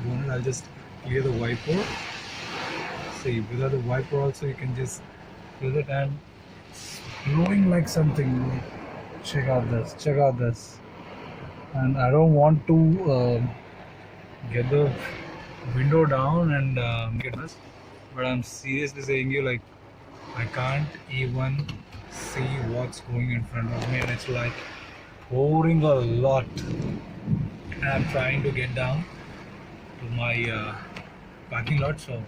bonnet. I'll just clear the wiper. See, without the wiper also you can just clear it, and it's blowing like something. Check out this. Check out this. And I don't want to get the window down and get this, but I'm seriously saying you, like, I can't even see what's going in front of me, and it's like pouring a lot. And I'm trying to get down to my parking lot, so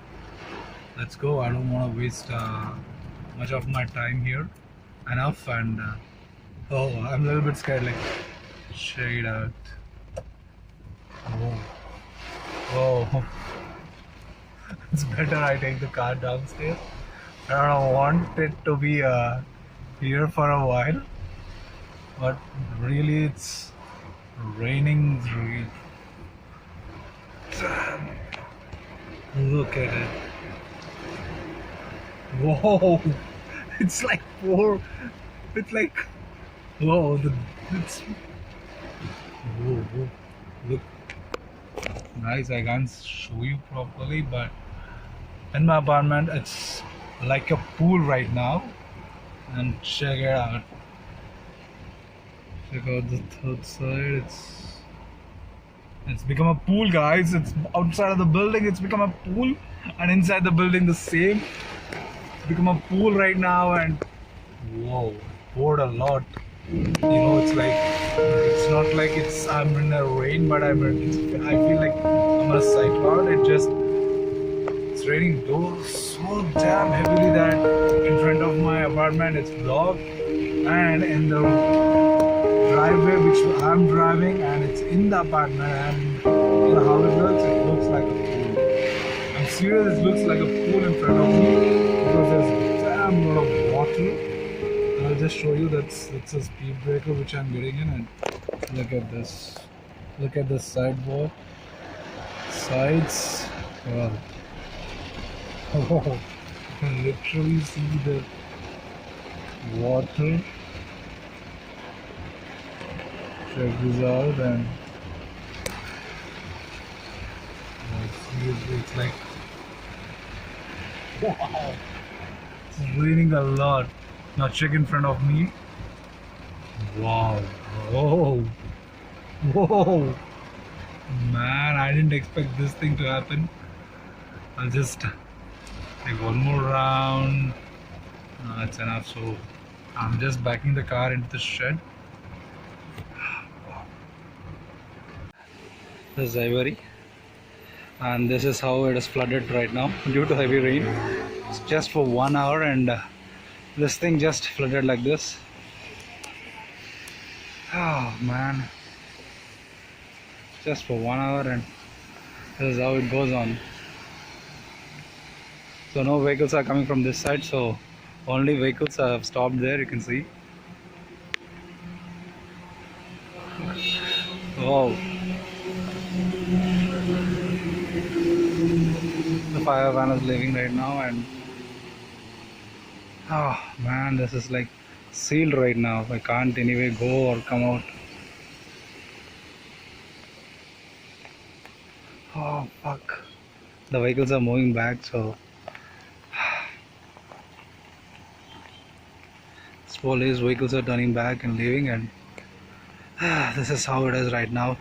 let's go. I don't want to waste much of my time here. Enough. And oh, I'm a little bit scared. Like, check it out. Oh, oh. It's better I take the car downstairs. I don't want it to be here for a while, but really it's raining. Look at it. Whoa, it's like four. It's like, whoa, it's, whoa, look. Guys, I can't show you properly, but in my apartment it's like a pool right now. And check it out. Check out the third side. It's become a pool, guys. It's outside of the building, it's become a pool, and inside the building the same. It's become a pool right now, and whoa, poured a lot. It's like, it's not like I'm in a rain, but I feel like I'm on a cyclone. It's raining so damn heavily that in front of my apartment it's blocked, and in the driveway which I'm driving, and it's in the apartment, and how it looks like a pool. I'm serious, it looks like a pool in front of me because there's a damn lot of water. I'll just show you it's a speed breaker which I'm getting in, and look at this. Look at the sides. Wow. Oh, you can literally see the water. Check this out, and seriously, it's like, wow, it's raining a lot. Now check in front of me. Wow. Whoa. Whoa. Man, I didn't expect this thing to happen. I'll just take one more round. That's enough. So I'm just backing the car into the shed. This is Ivory, and this is how it is flooded right now due to heavy rain. It's just for 1 hour, and this thing just flooded like this. Oh man, just for 1 hour, and this is how it goes on. So no vehicles are coming from this side, so only vehicles have stopped there, you can see. Oh, the fire van is leaving right now, and oh man, this is like sealed right now. I can't anyway go or come out. Oh fuck, the vehicles are moving back, so police vehicles are turning back and leaving, and this is how it is right now.